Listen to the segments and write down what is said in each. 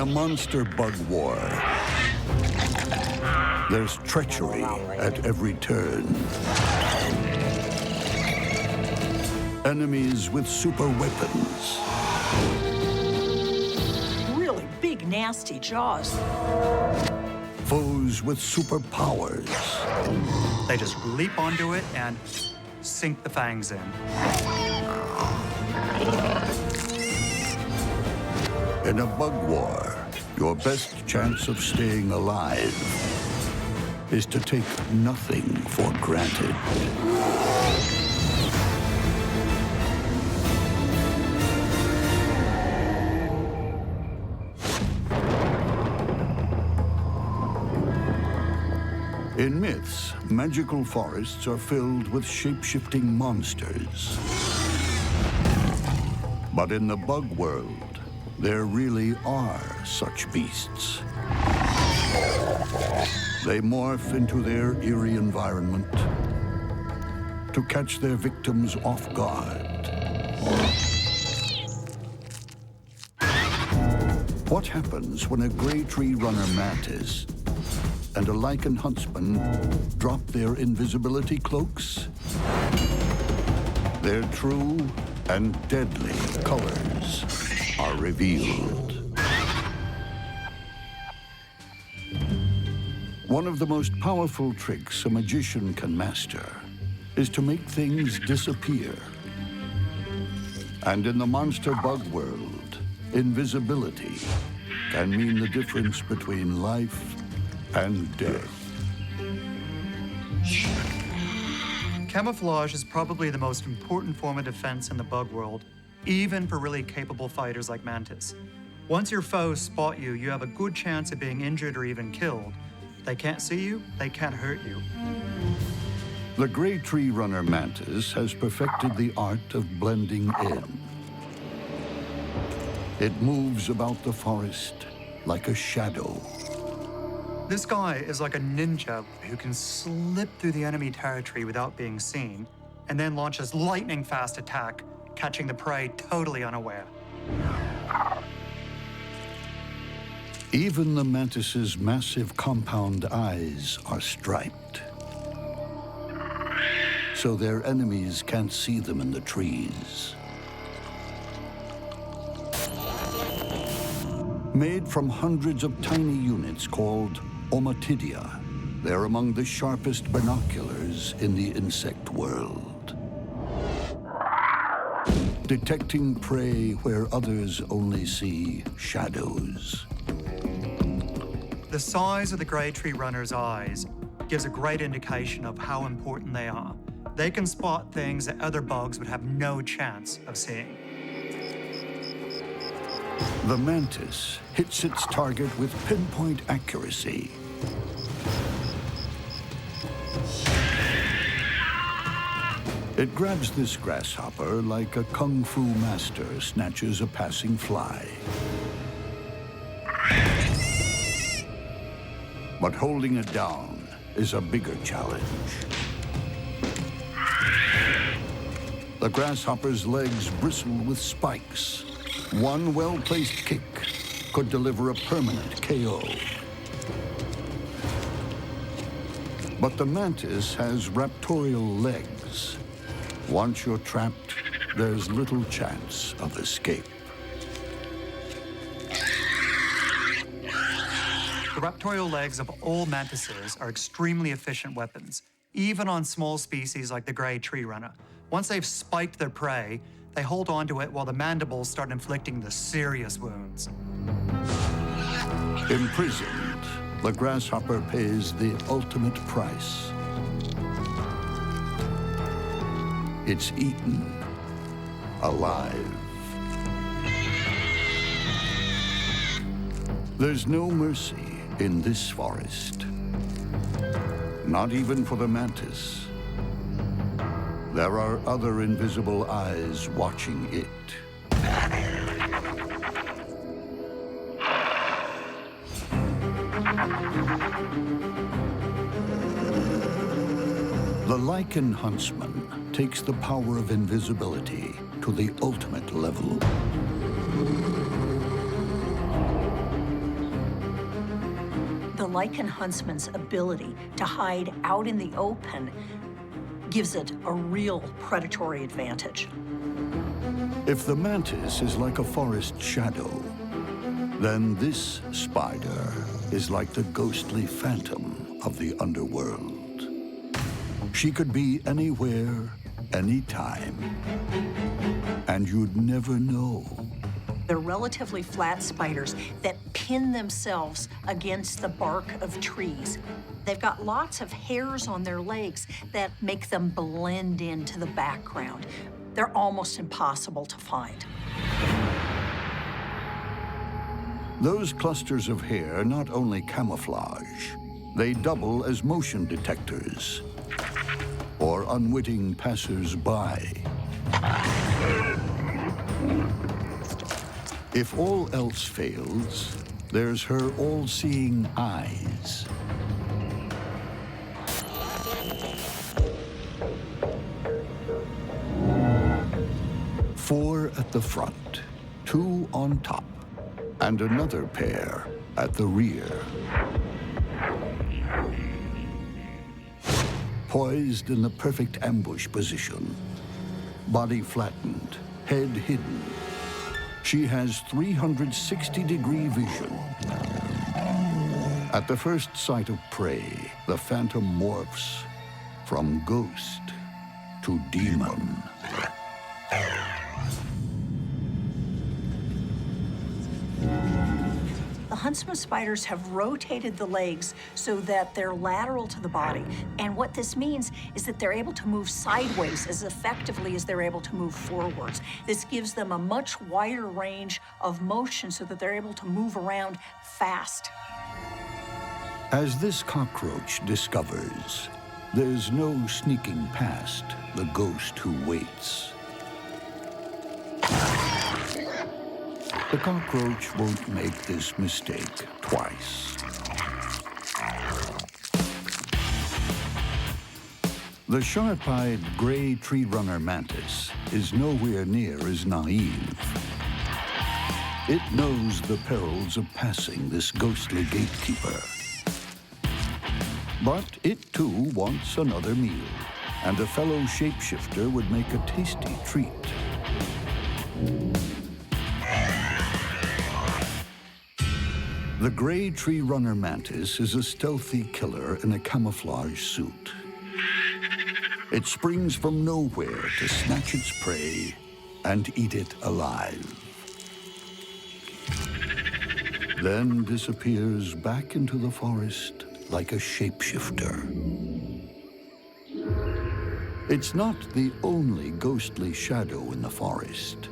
In a monster bug war, there's treachery at every turn. Enemies with super weapons. Really big, nasty jaws. Foes with superpowers. They just leap onto it and sink the fangs in. In a bug war, your best chance of staying alive is to take nothing for granted. In myths, magical forests are filled with shape-shifting monsters. But in the bug world, there really are such beasts. They morph into their eerie environment to catch their victims off guard. What happens when a gray tree runner mantis and a Lichen huntsman drop their invisibility cloaks? Their true and deadly colors are revealed. One of the most powerful tricks a magician can master is to make things disappear. And in the monster bug world, invisibility can mean the difference between life and death. Camouflage is probably the most important form of defense in the bug world, even for really capable fighters like Mantis. Once your foes spot you, you have a good chance of being injured or even killed. They can't see you, they can't hurt you. The gray tree runner mantis has perfected the art of blending in. It moves about the forest like a shadow. This guy is like a ninja who can slip through the enemy territory without being seen, and then launches lightning-fast attack, catching the prey totally unaware. Even the mantis's massive compound eyes are striped, so their enemies can't see them in the trees. Made from hundreds of tiny units called omatidia, they're among the sharpest binoculars in the insect world. Detecting prey where others only see shadows. The size of the gray tree runner's eyes gives a great indication of how important they are. They can spot things that other bugs would have no chance of seeing. The mantis hits its target with pinpoint accuracy. It grabs this grasshopper like a kung fu master snatches a passing fly. But holding it down is a bigger challenge. The grasshopper's legs bristle with spikes. One well-placed kick could deliver a permanent KO. But the mantis has raptorial legs. Once you're trapped, there's little chance of escape. The raptorial legs of all mantises are extremely efficient weapons, even on small species like the gray tree runner. Once they've spiked their prey, they hold on to it while the mandibles start inflicting the serious wounds. Imprisoned, the grasshopper pays the ultimate price. It's eaten alive. There's no mercy in this forest. Not even for the mantis. There are other invisible eyes watching it. The Lichen huntsman takes the power of invisibility to the ultimate level. lichen huntsman's ability to hide out in the open gives it a real predatory advantage. If the mantis is like a forest shadow, then this spider is like the ghostly phantom of the underworld. She could be anywhere, anytime, and you'd never know. They're relatively flat spiders that pin themselves against the bark of trees. They've got lots of hairs on their legs that make them blend into the background. They're almost impossible to find. Those clusters of hair not only camouflage, they double as motion detectors or unwitting passers-by. If all else fails, there's her all-seeing eyes. Four at the front, two on top, and another pair at the rear. Poised in the perfect ambush position, body flattened, head hidden, she has 360-degree vision. At the first sight of prey, the phantom morphs from ghost to demon. The huntsman spiders have rotated the legs so that they're lateral to the body. And what this means is that they're able to move sideways as effectively as they're able to move forwards. This gives them a much wider range of motion so that they're able to move around fast. As this cockroach discovers, there's no sneaking past the ghost who waits. The cockroach won't make this mistake twice. The sharp-eyed gray tree runner mantis is nowhere near as naive. It knows the perils of passing this ghostly gatekeeper. But it too wants another meal, and a fellow shapeshifter would make a tasty treat. The gray tree runner mantis is a stealthy killer in a camouflage suit. It springs from nowhere to snatch its prey and eat it alive. Then disappears back into the forest like a shapeshifter. It's not the only ghostly shadow in the forest.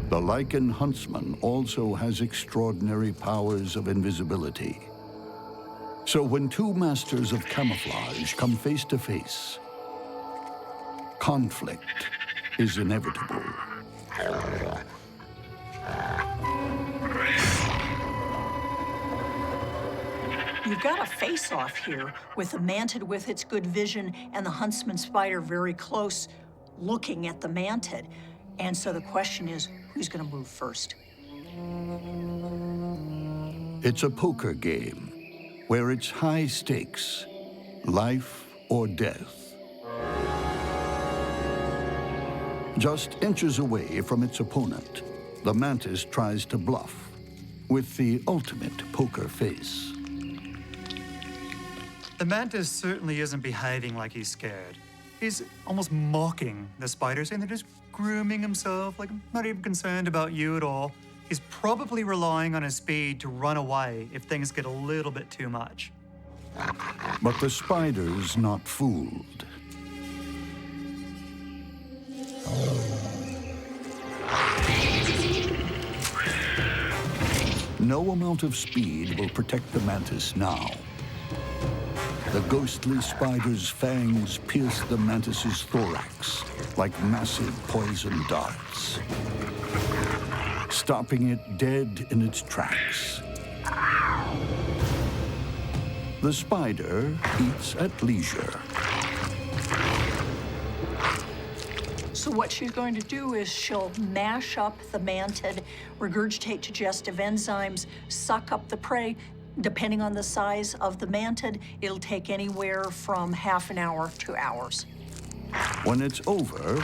The Lichen huntsman also has extraordinary powers of invisibility. So when two masters of camouflage come face to face, conflict is inevitable. You've got a face-off here with the mantid with its good vision and the huntsman spider very close looking at the mantid. And so the question is, who's going to move first? It's a poker game where it's high stakes, life or death. Just inches away from its opponent, the mantis tries to bluff with the ultimate poker face. The mantis certainly isn't behaving like he's scared. He's almost mocking the spider, saying they're just grooming himself, like not even concerned about you at all. He's probably relying on his speed to run away if things get a little bit too much. But the spider's not fooled. No amount of speed will protect the mantis now. The ghostly spider's fangs pierce the mantis's thorax like massive poison darts, stopping it dead in its tracks. The spider eats at leisure. So what she's going to do is she'll mash up the mantid, regurgitate digestive enzymes, suck up the prey, Depending on the size of the mantid, it'll take anywhere from half an hour to hours. When it's over,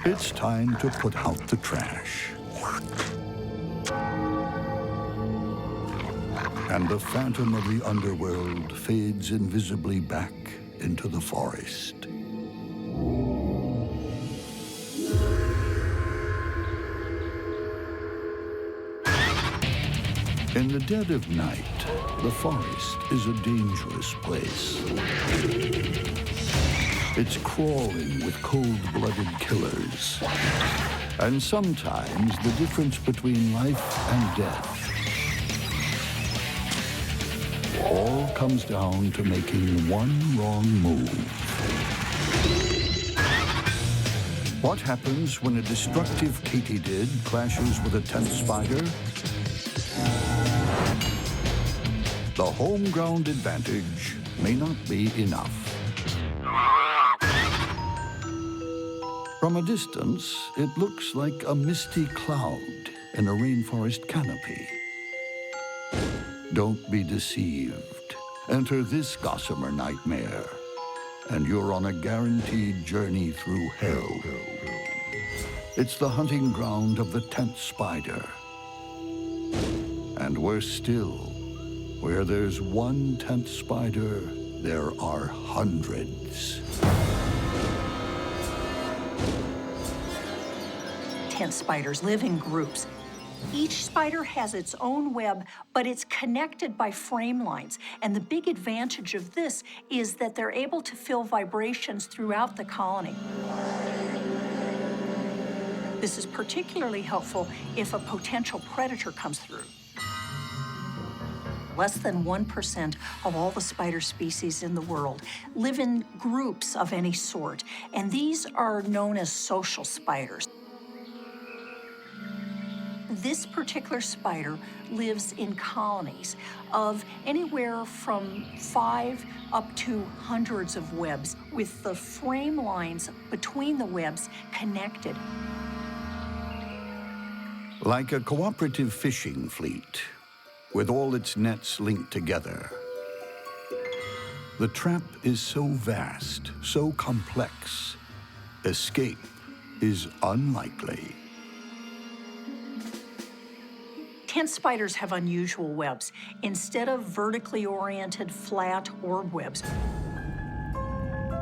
it's time to put out the trash. And the phantom of the underworld fades invisibly back into the forest. In the dead of night, the forest is a dangerous place. It's crawling with cold-blooded killers. And sometimes the difference between life and death all comes down to making one wrong move. What happens when a destructive katydid clashes with a tent spider? The home ground advantage may not be enough. From a distance, it looks like a misty cloud in a rainforest canopy. Don't be deceived. Enter this gossamer nightmare, and you're on a guaranteed journey through hell. It's the hunting ground of the tent spider. And worse still, where there's one tent spider, there are hundreds. Tent spiders live in groups. Each spider has its own web, but it's connected by frame lines. And the big advantage of this is that they're able to feel vibrations throughout the colony. This is particularly helpful if a potential predator comes through. Less than 1% of all the spider species in the world live in groups of any sort, and these are known as social spiders. This particular spider lives in colonies of anywhere from 5 up to hundreds of webs, with the frame lines between the webs connected. Like a cooperative fishing fleet, with all its nets linked together. The trap is so vast, so complex, escape is unlikely. Tent spiders have unusual webs. Instead of vertically oriented, flat orb webs,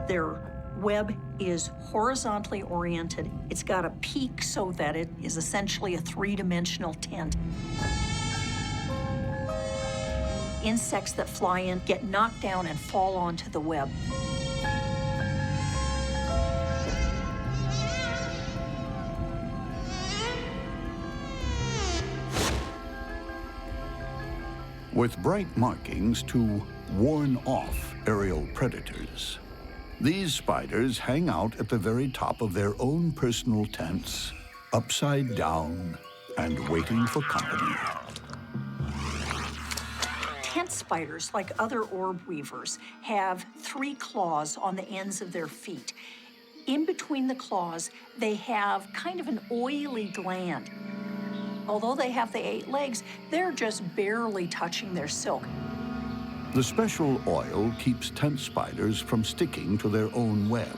their web is horizontally oriented. It's got a peak so that it is essentially a three-dimensional tent. Insects that fly in get knocked down and fall onto the web. With bright markings to warn off aerial predators. These spiders hang out at the very top of their own personal tents, upside down and waiting for company. Tent spiders, like other orb weavers, have 3 claws on the ends of their feet. In between the claws, they have kind of an oily gland. Although they have the 8 legs, they're just barely touching their silk. The special oil keeps tent spiders from sticking to their own web.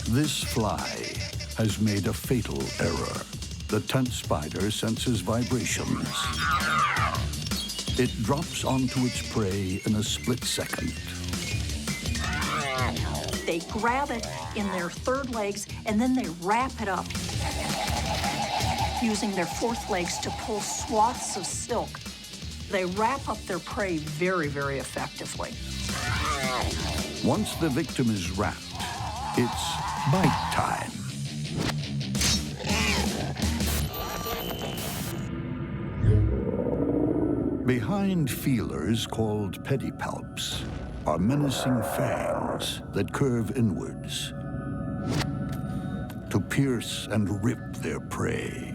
This fly has made a fatal error. The tent spider senses vibrations. It drops onto its prey in a split second. They grab it in their 3rd legs, and then they wrap it up, using their 4th legs to pull swaths of silk. They wrap up their prey very, very effectively. Once the victim is wrapped, it's bite time. Behind feelers called pedipalps are menacing fangs that curve inwards to pierce and rip their prey.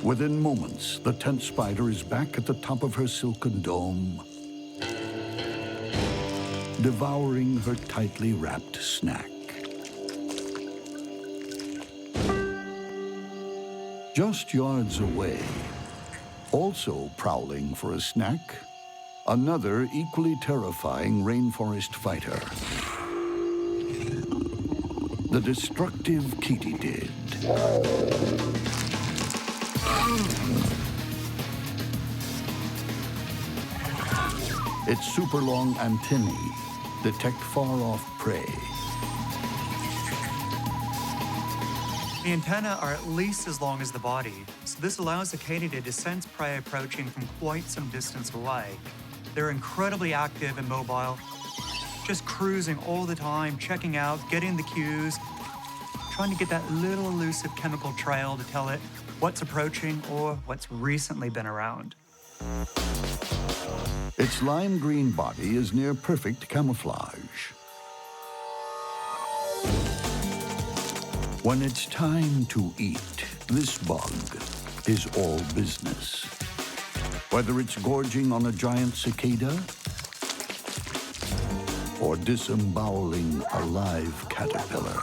Within moments, the tent spider is back at the top of her silken dome, devouring her tightly wrapped snack. Just yards away, also prowling for a snack, another equally terrifying rainforest fighter. The destructive Katydid. Its super long antennae detect far-off prey. The antennae are at least as long as the body, so this allows the katydid to sense prey approaching from quite some distance away. They're incredibly active and mobile, just cruising all the time, checking out, getting the cues, trying to get that little elusive chemical trail to tell it what's approaching or what's recently been around. Its lime green body is near perfect camouflage. When it's time to eat, this bug is all business. Whether it's gorging on a giant cicada or disemboweling a live caterpillar.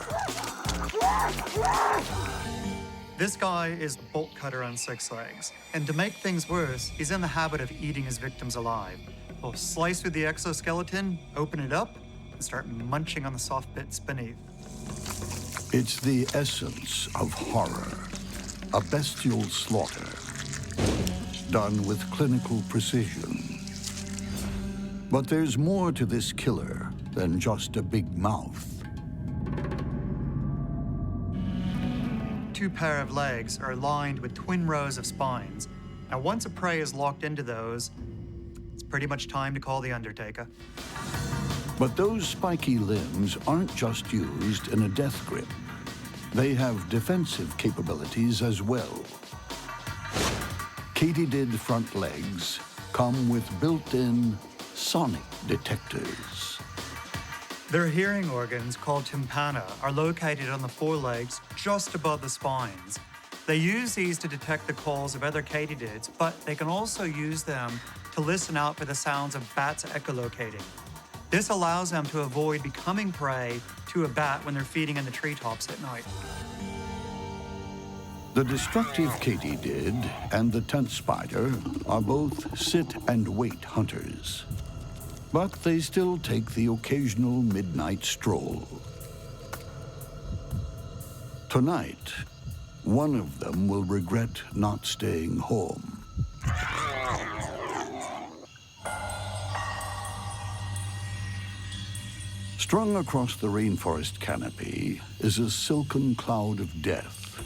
This guy is the bolt cutter on 6 legs, and to make things worse, he's in the habit of eating his victims alive. He'll slice through the exoskeleton, open it up, and start munching on the soft bits beneath. It's the essence of horror, a bestial slaughter, done with clinical precision. But there's more to this killer than just a big mouth. 2 pair of legs are lined with twin rows of spines. Now, once a prey is locked into those, it's pretty much time to call the Undertaker. But those spiky limbs aren't just used in a death grip. They have defensive capabilities as well. Katydid front legs come with built-in sonic detectors. Their hearing organs, called tympana, are located on the forelegs just above the spines. They use these to detect the calls of other katydids, but they can also use them to listen out for the sounds of bats echolocating. This allows them to avoid becoming prey to a bat when they're feeding in the treetops at night. The destructive katydid and the tent spider are both sit-and-wait hunters. But they still take the occasional midnight stroll. Tonight, one of them will regret not staying home. Strung across the rainforest canopy is a silken cloud of death.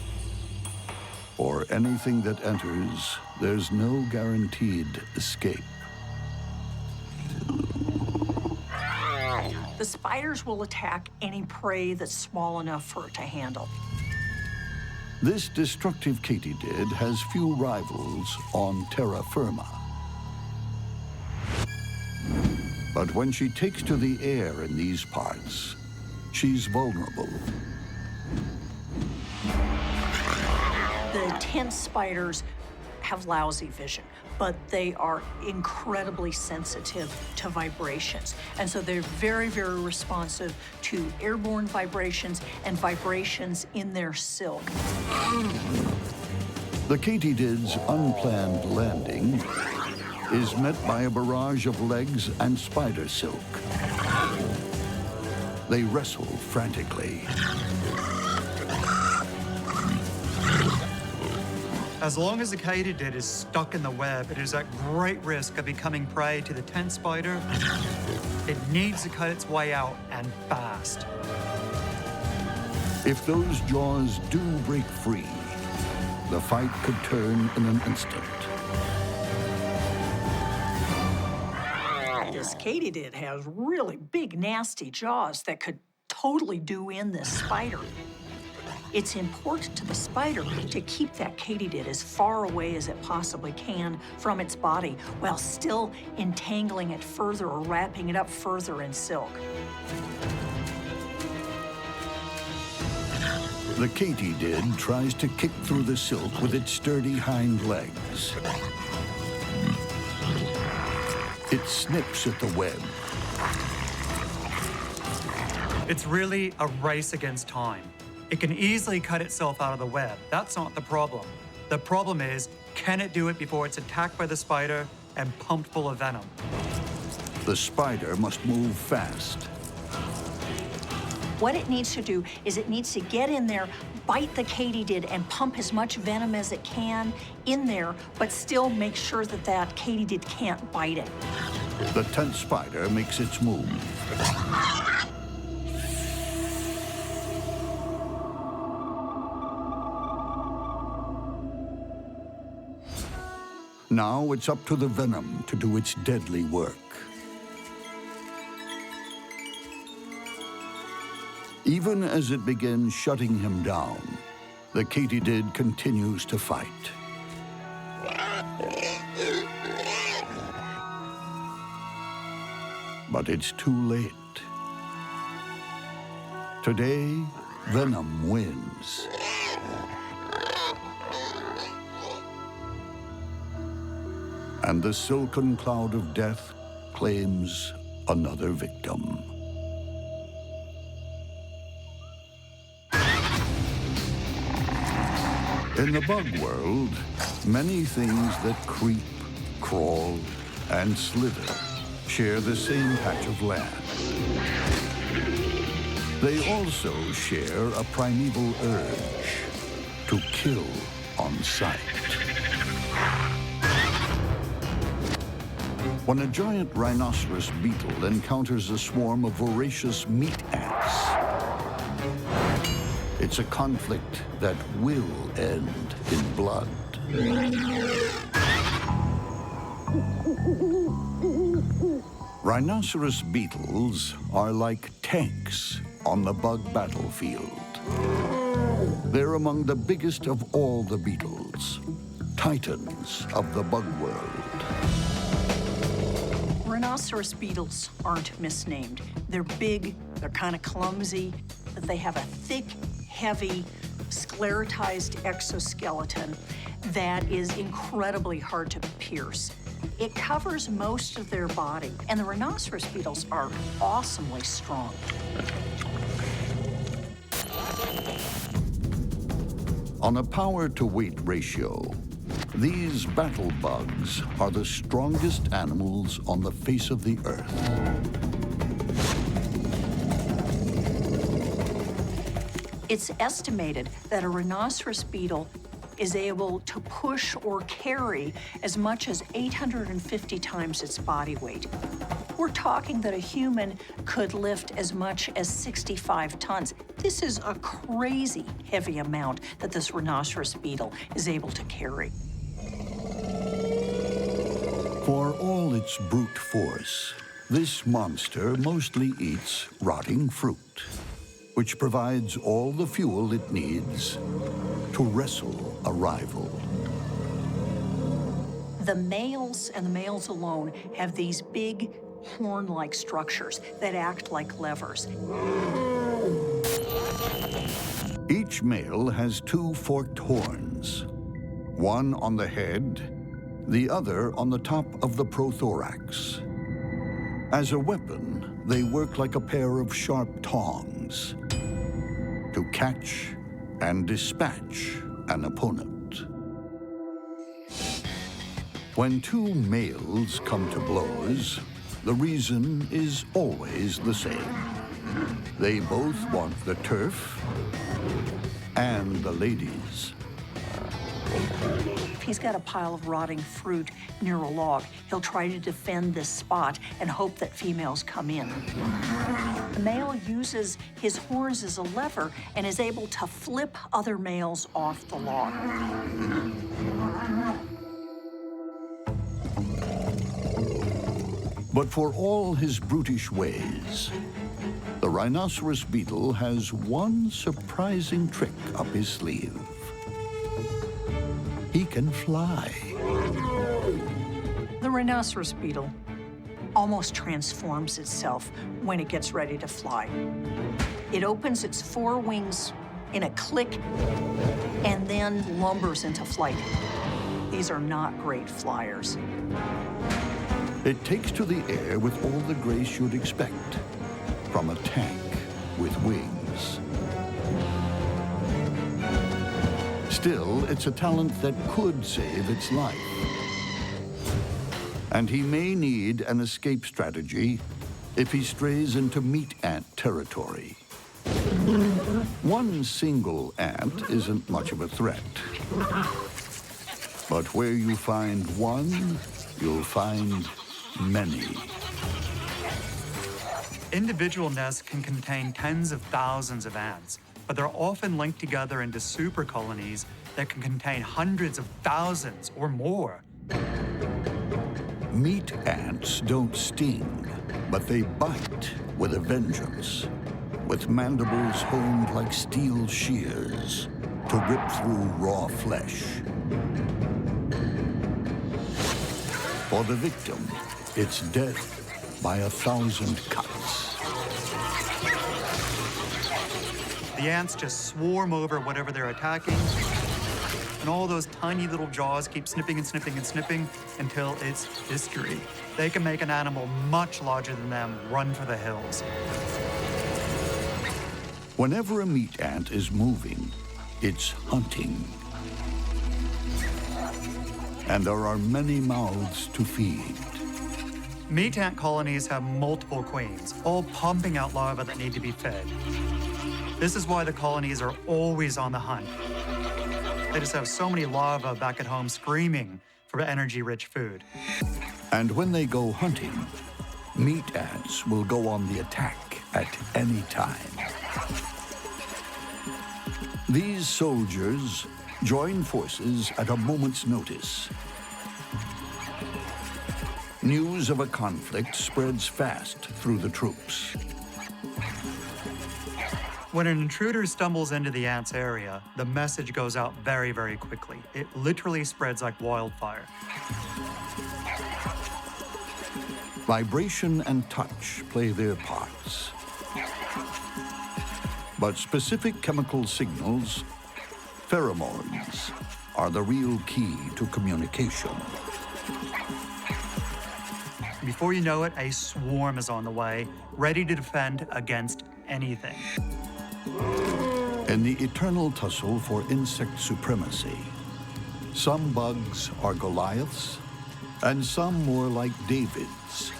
For anything that enters, there's no guaranteed escape. The spiders will attack any prey that's small enough for it to handle. This destructive katydid has few rivals on terra firma. But when she takes to the air in these parts, she's vulnerable. The tent spiders have lousy vision, but they are incredibly sensitive to vibrations. And so they're very, very responsive to airborne vibrations and vibrations in their silk. The katydid's unplanned landing is met by a barrage of legs and spider silk. They wrestle frantically. As long as the katydid is stuck in the web, it is at great risk of becoming prey to the tent spider. It needs to cut its way out, and fast. If those jaws do break free, the fight could turn in an instant. This katydid has really big, nasty jaws that could totally do in this spider. It's important to the spider to keep that katydid as far away as it possibly can from its body while still entangling it further or wrapping it up further in silk. The katydid tries to kick through the silk with its sturdy hind legs. It snips at the web. It's really a race against time. It can easily cut itself out of the web. That's not the problem. The problem is, can it do it before it's attacked by the spider and pumped full of venom? The spider must move fast. What it needs to do is it needs to get in there, bite the katydid, and pump as much venom as it can in there, but still make sure that that katydid can't bite it. The tent spider makes its move. Now it's up to the venom to do its deadly work. Even as it begins shutting him down, the katydid continues to fight. But it's too late. Today, venom wins. And the silken cloud of death claims another victim. In the bug world, many things that creep, crawl, and slither share the same patch of land. They also share a primeval urge to kill on sight. When a giant rhinoceros beetle encounters a swarm of voracious meat ants, it's a conflict that will end in blood. Rhinoceros beetles are like tanks on the bug battlefield. They're among the biggest of all the beetles, titans of the bug world. Rhinoceros beetles aren't misnamed. They're big, they're kind of clumsy, but they have a thick, heavy, sclerotized exoskeleton that is incredibly hard to pierce. It covers most of their body, and the rhinoceros beetles are awesomely strong. On a power-to-weight ratio, these battle bugs are the strongest animals on the face of the earth. It's estimated that a rhinoceros beetle is able to push or carry as much as 850 times its body weight. We're talking that a human could lift as much as 65 tons. This is a crazy heavy amount that this rhinoceros beetle is able to carry. For all its brute force, this monster mostly eats rotting fruit, which provides all the fuel it needs to wrestle a rival. The males and the males alone have these big horn-like structures that act like levers. Each male has two forked horns, one on the head, the other on the top of the prothorax. As a weapon, they work like a pair of sharp tongs to catch and dispatch an opponent. When two males come to blows, the reason is always the same. They both want the turf and the ladies. If he's got a pile of rotting fruit near a log, he'll try to defend this spot and hope that females come in. The male uses his horns as a lever and is able to flip other males off the log. But for all his brutish ways, the rhinoceros beetle has one surprising trick up his sleeve. He can fly. The rhinoceros beetle almost transforms itself when it gets ready to fly. It opens its forewings in a click and then lumbers into flight. These are not great flyers. It takes to the air with all the grace you'd expect from a tank with wings. Still, it's a talent that could save its life. And he may need an escape strategy if he strays into meat ant territory. One single ant isn't much of a threat. But where you find one, you'll find many. Individual nests can contain tens of thousands of ants, but they're often linked together into super colonies that can contain hundreds of thousands or more. Meat ants don't sting, but they bite with a vengeance, with mandibles honed like steel shears to rip through raw flesh. For the victim, it's death by 1,000 cuts. The ants just swarm over whatever they're attacking, and all those tiny little jaws keep snipping and snipping and snipping until it's history. They can make an animal much larger than them run for the hills. Whenever a meat ant is moving, it's hunting. And there are many mouths to feed. Meat ant colonies have multiple queens, all pumping out larvae that need to be fed. This is why the colonies are always on the hunt. They just have so many larvae back at home screaming for energy-rich food. And when they go hunting, meat ants will go on the attack at any time. These soldiers join forces at a moment's notice. News of a conflict spreads fast through the troops. When an intruder stumbles into the ants' area, the message goes out very, very quickly. It literally spreads like wildfire. Vibration and touch play their parts. But specific chemical signals, pheromones, are the real key to communication. Before you know it, a swarm is on the way, ready to defend against anything. In the eternal tussle for insect supremacy, some bugs are Goliaths, and some more like Davids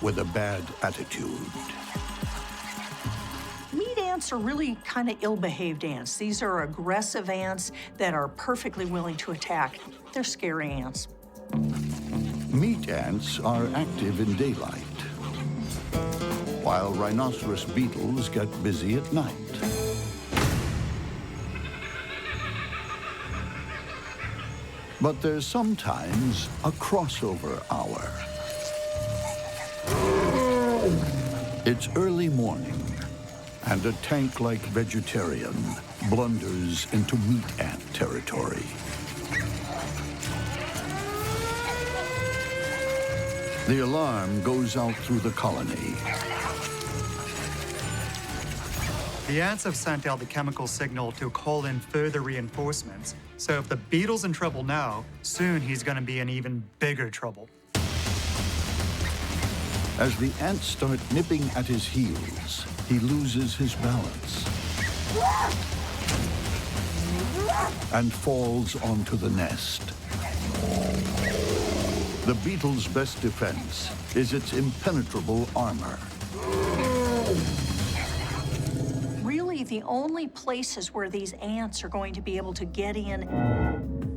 with a bad attitude. Meat ants are really kind of ill-behaved ants. These are aggressive ants that are perfectly willing to attack. They're scary ants. Meat ants are active in daylight, while rhinoceros beetles get busy at night. But there's sometimes a crossover hour. It's early morning, and a tank-like vegetarian blunders into meat ant territory. The alarm goes out through the colony. The ants have sent out the chemical signal to call in further reinforcements. So if the beetle's in trouble now, soon he's going to be in even bigger trouble. As the ants start nipping at his heels, he loses his balance and falls onto the nest. The beetle's best defense is its impenetrable armor. Really, the only places where these ants are going to be able to get in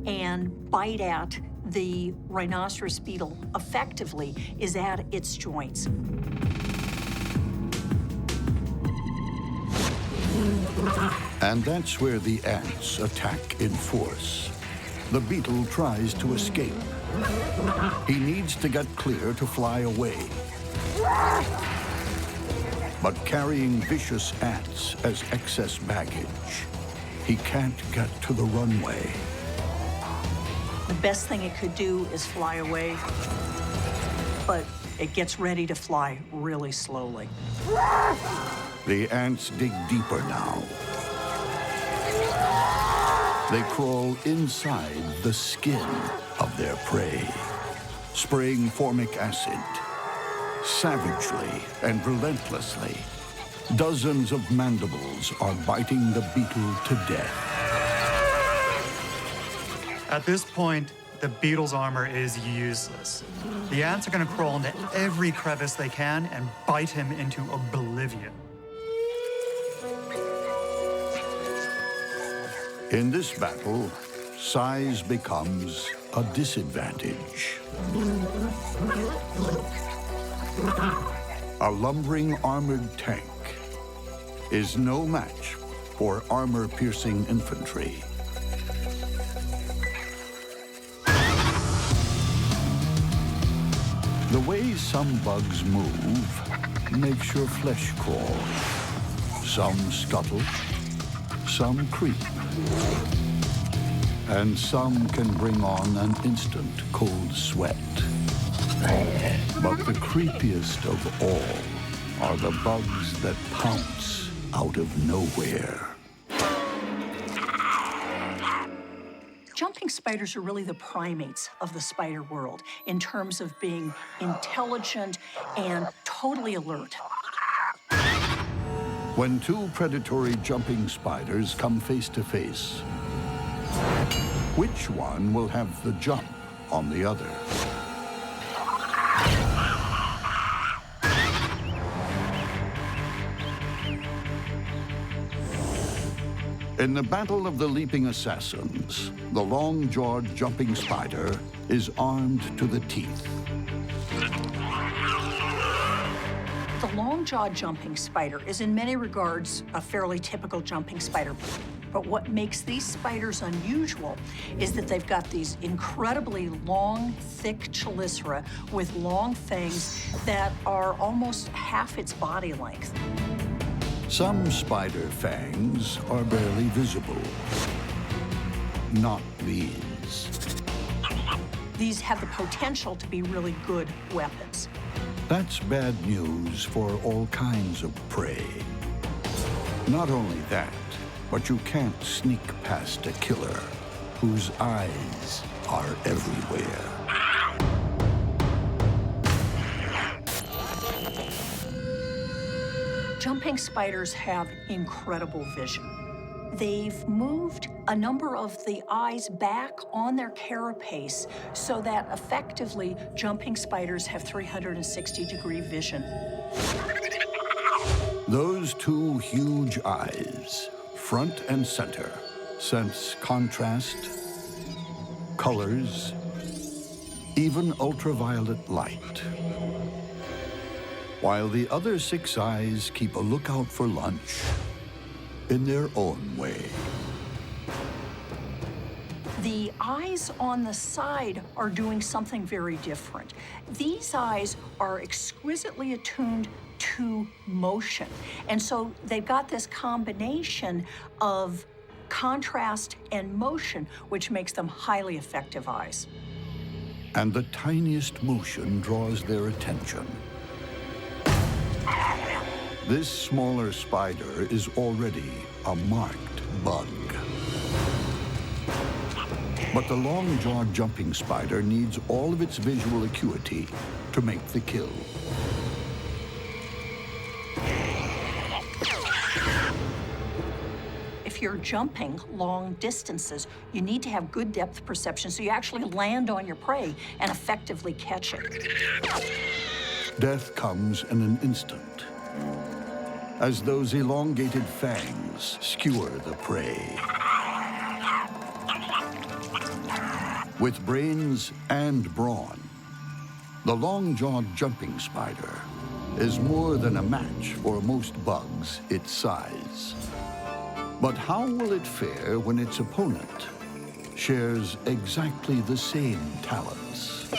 and bite at the rhinoceros beetle effectively is at its joints. And that's where the ants attack in force. The beetle tries to escape. He needs to get clear to fly away. But carrying vicious ants as excess baggage, he can't get to the runway. The best thing it could do is fly away, but it gets ready to fly really slowly. The ants dig deeper now. They crawl inside the skin of their prey, spraying formic acid, savagely and relentlessly, Dozens of mandibles are biting the beetle to death. At this point, the beetle's armor is useless. The ants are going to crawl into every crevice they can and bite him into oblivion. In this battle, size becomes a disadvantage. A lumbering armored tank is no match for armor-piercing infantry. The way some bugs move makes your flesh crawl. Some scuttle, some creep, and some can bring on an instant cold sweat. But the creepiest of all are the bugs that pounce out of nowhere. Jumping spiders are really the primates of the spider world in terms of being intelligent and totally alert. When two predatory jumping spiders come face to face, which one will have the jump on the other? In the Battle of the Leaping Assassins, the long-jawed jumping spider is armed to the teeth. The long-jawed jumping spider is in many regards a fairly typical jumping spider. But what makes these spiders unusual is that they've got these incredibly long, thick chelicera with long fangs that are almost half its body length. Some spider fangs are barely visible. Not these. These have the potential to be really good weapons. That's bad news for all kinds of prey. Not only that, but you can't sneak past a killer whose eyes are everywhere. Jumping spiders have incredible vision. They've moved a number of the eyes back on their carapace so that effectively jumping spiders have 360-degree vision. Those two huge eyes, front and center, sense contrast, colors, even ultraviolet light. While the other 6 eyes keep a lookout for lunch in their own way. The eyes on the side are doing something very different. These eyes are exquisitely attuned to motion. And so they've got this combination of contrast and motion, which makes them highly effective eyes. And the tiniest motion draws their attention. This smaller spider is already a marked bug. But the long-jawed jumping spider needs all of its visual acuity to make the kill. If you're jumping long distances, you need to have good depth perception so you actually land on your prey and effectively catch it. Death comes in an instant, as those elongated fangs skewer the prey. With brains and brawn, the long-jawed jumping spider is more than a match for most bugs its size. But how will it fare when its opponent shares exactly the same talents?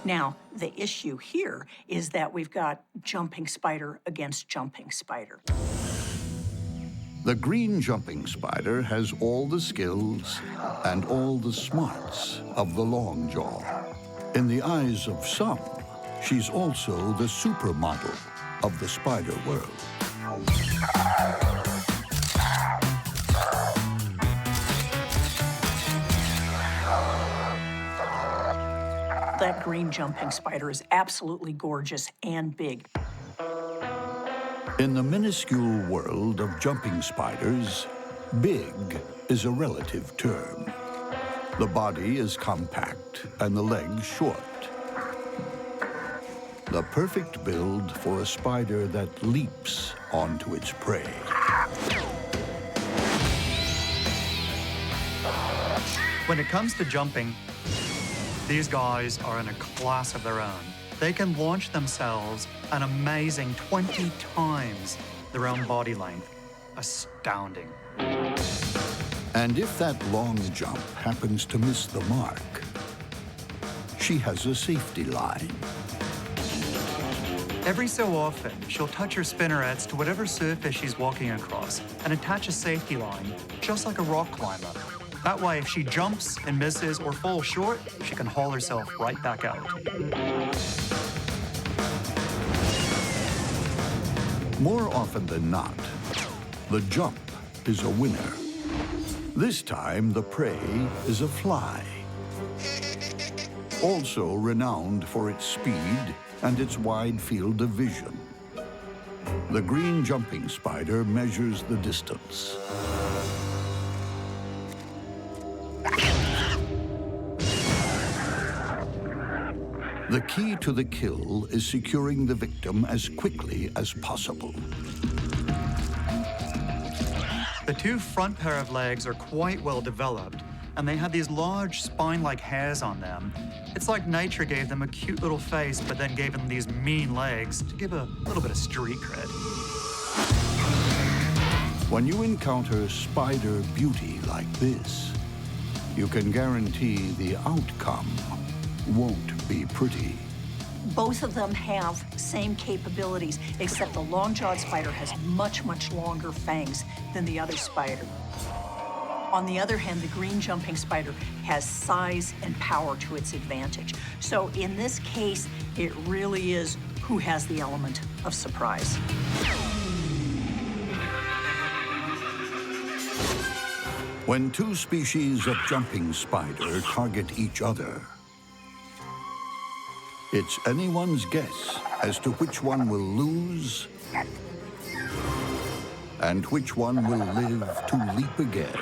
Now, the issue here is that we've got jumping spider against jumping spider. The green jumping spider has all the skills and all the smarts of the long jaw. In the eyes of some, she's also the supermodel of the spider world. That green jumping spider is absolutely gorgeous and big. In the minuscule world of jumping spiders, big is a relative term. The body is compact and the legs short. The perfect build for a spider that leaps onto its prey. When it comes to jumping, these guys are in a class of their own. They can launch themselves an amazing 20 times their own body length. Astounding. And if that long jump happens to miss the mark, she has a safety line. Every so often, she'll touch her spinnerets to whatever surface she's walking across and attach a safety line, just like a rock climber. That way, if she jumps and misses or falls short, she can haul herself right back out. More often than not, the jump is a winner. This time, the prey is a fly. Also renowned for its speed and its wide field of vision. The green jumping spider measures the distance. The key to the kill is securing the victim as quickly as possible. The two front pair of legs are quite well developed, and they have these large spine-like hairs on them. It's like nature gave them a cute little face, but then gave them these mean legs to give a little bit of street cred. When you encounter spider beauty like this, you can guarantee the outcome won't be pretty. Both of them have same capabilities, except the long-jawed spider has much, much longer fangs than the other spider. On the other hand, the green jumping spider has size and power to its advantage. So in this case, it really is who has the element of surprise. When two species of jumping spider target each other, it's anyone's guess as to which one will lose and which one will live to leap again.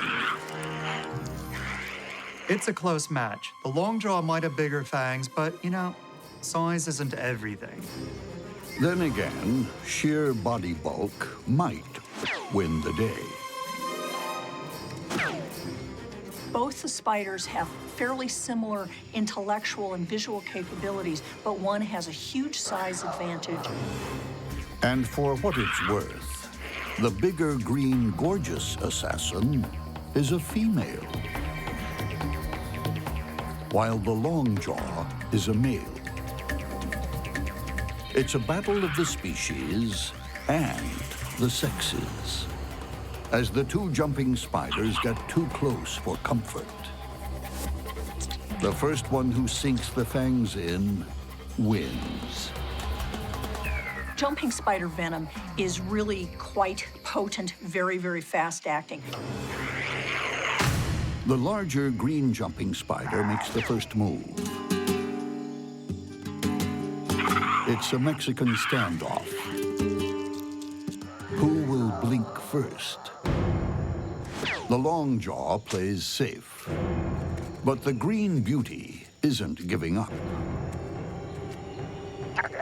It's a close match. The long jaw might have bigger fangs, but, you know, size isn't everything. Then again, sheer body bulk might win the day. Both the spiders have fairly similar intellectual and visual capabilities, but one has a huge size advantage. And for what it's worth, the bigger green gorgeous assassin is a female, while the long jaw is a male. It's a battle of the species and the sexes, as the two jumping spiders get too close for comfort. The first one who sinks the fangs in wins. Jumping spider venom is really quite potent, very, very fast-acting. The larger green jumping spider makes the first move. It's a Mexican standoff. Who will blink first? The long jaw plays safe, but the green beauty isn't giving up.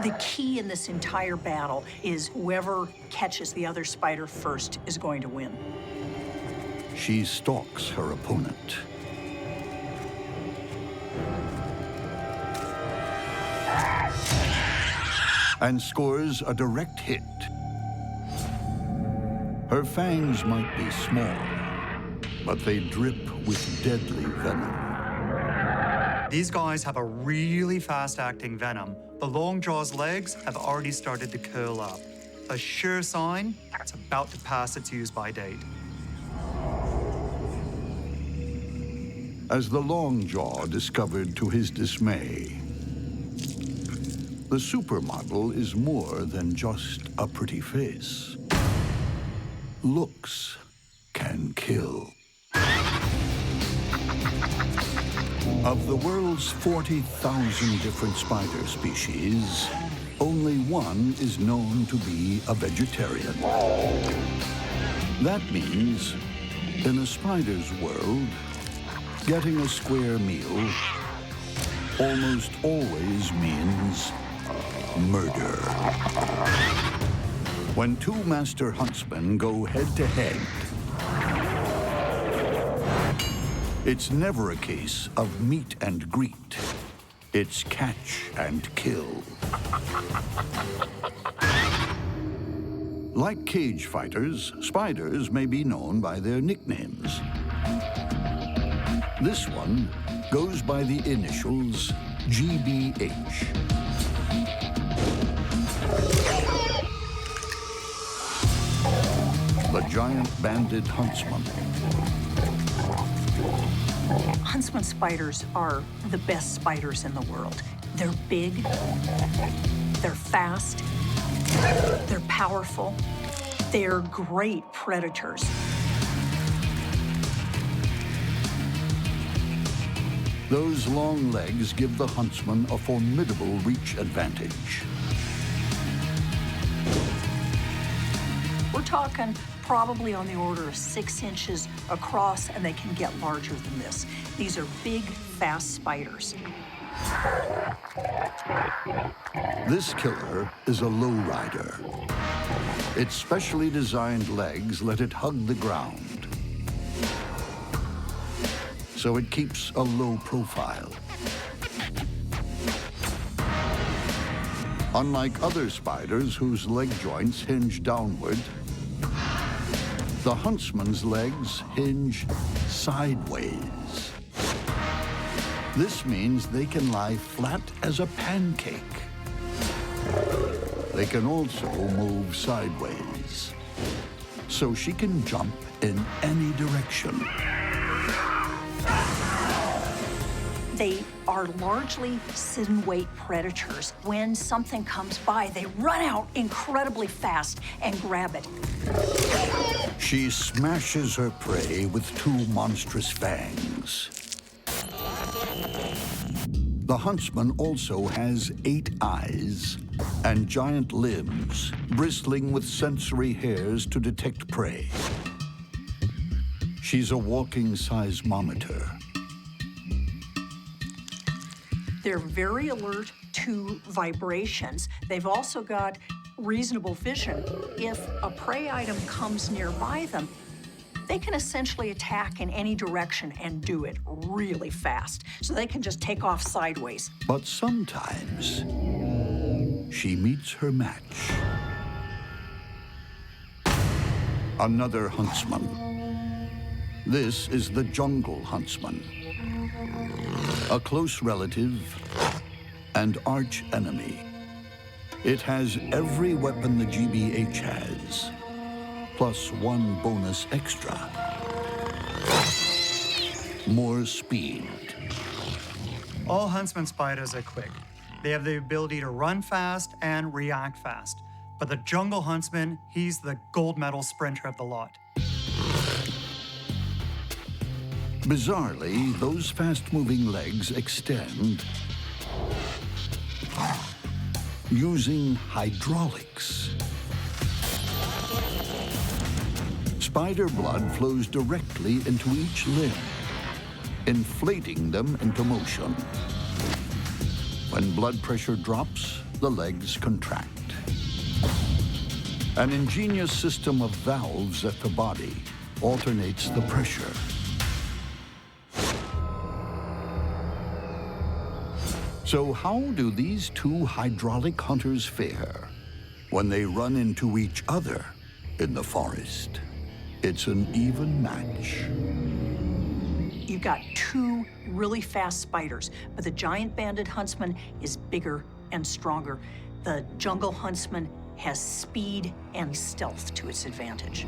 The key in this entire battle is whoever catches the other spider first is going to win. She stalks her opponent. And scores a direct hit. Her fangs might be small, but they drip with deadly venom. These guys have a really fast-acting venom. The long jaw's legs have already started to curl up. A sure sign it's about to pass its use-by date. As the long jaw discovered to his dismay, the supermodel is more than just a pretty face. Looks can kill. Of the world's 40,000 different spider species, only one is known to be a vegetarian. That means, in a spider's world, getting a square meal almost always means murder. When two master huntsmen go head-to-head, it's never a case of meet and greet. It's catch and kill. Like cage fighters, spiders may be known by their nicknames. This one goes by the initials GBH. The giant banded huntsman. Huntsman spiders are the best spiders in the world. They're big, they're fast, they're powerful, they're great predators. Those long legs give the huntsman a formidable reach advantage. We're talking probably on the order of 6 inches across, and they can get larger than this. These are big, fast spiders. This killer is a lowrider. Its specially designed legs let it hug the ground, so it keeps a low profile. Unlike other spiders whose leg joints hinge downward, the huntsman's legs hinge sideways. This means they can lie flat as a pancake. They can also move sideways, so she can jump in any direction. They are largely sit-and-wait predators. When something comes by, they run out incredibly fast and grab it. She smashes her prey with 2 monstrous fangs. The huntsman also has 8 eyes and giant limbs, bristling with sensory hairs to detect prey. She's a walking seismometer. They're very alert to vibrations. They've also got reasonable vision. If a prey item comes nearby them, they can essentially attack in any direction and do it really fast. So they can just take off sideways. But sometimes she meets her match. Another huntsman. This is the jungle huntsman, a close relative and arch enemy. It has every weapon the GBH has, plus 1 bonus extra. More speed. All huntsman spiders are quick. They have the ability to run fast and react fast. But the jungle huntsman, he's the gold medal sprinter of the lot. Bizarrely, those fast-moving legs extend using hydraulics. Spider blood flows directly into each limb, inflating them into motion. When blood pressure drops, the legs contract. An ingenious system of valves at the body alternates the pressure. So how do these 2 hydraulic hunters fare when they run into each other in the forest? It's an even match. You've got 2 really fast spiders, but the giant banded huntsman is bigger and stronger. The jungle huntsman has speed and stealth to its advantage.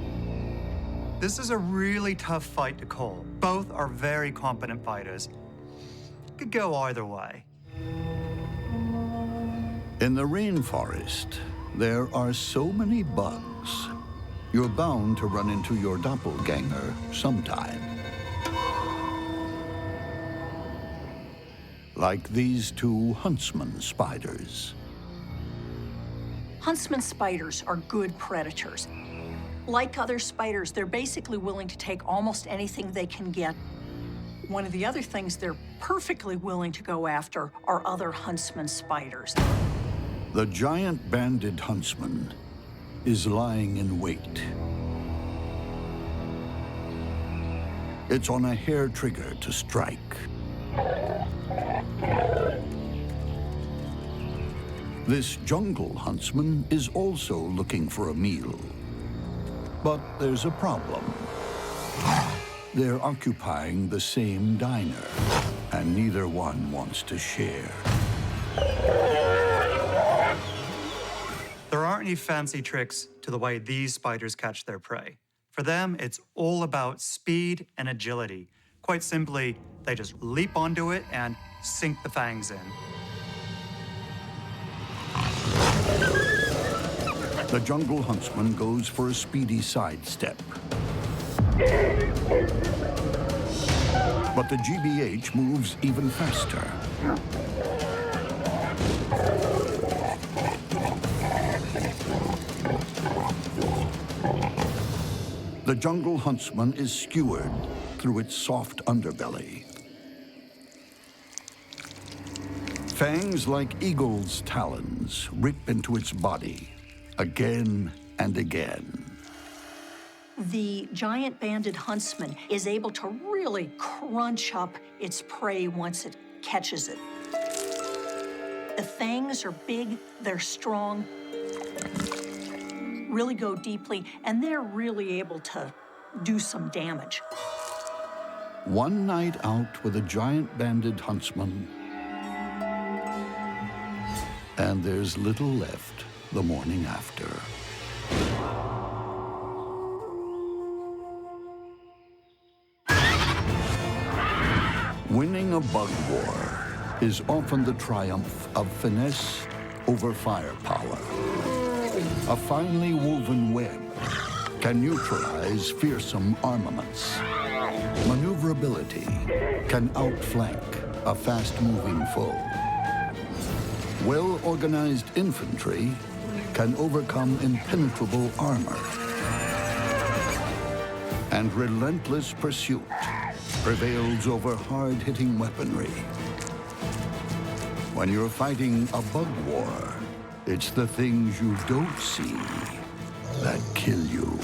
This is a really tough fight to call. Both are very competent fighters. It could go either way. In the rainforest, there are so many bugs. You're bound to run into your doppelganger sometime. Like these 2 huntsman spiders. Huntsman spiders are good predators. Like other spiders, they're basically willing to take almost anything they can get. One of the other things they're perfectly willing to go after are other huntsman spiders. The giant banded huntsman is lying in wait. It's on a hair trigger to strike. This jungle huntsman is also looking for a meal. But there's a problem. They're occupying the same diner, and neither one wants to share. There aren't any fancy tricks to the way these spiders catch their prey. For them, it's all about speed and agility. Quite simply, they just leap onto it and sink the fangs in. The jungle huntsman goes for a speedy sidestep. But the GBH moves even faster. The jungle huntsman is skewered through its soft underbelly. Fangs like eagle's talons rip into its body again and again. The giant banded huntsman is able to really crunch up its prey once it catches it. The fangs are big, they're strong, really go deeply, and they're really able to do some damage. One night out with a giant banded huntsman, and there's little left the morning after. Winning a bug war is often the triumph of finesse over firepower. A finely woven web can neutralize fearsome armaments. Maneuverability can outflank a fast-moving foe. Well-organized infantry can overcome impenetrable armor. And relentless pursuit prevails over hard-hitting weaponry. When you're fighting a bug war, it's the things you don't see that kill you.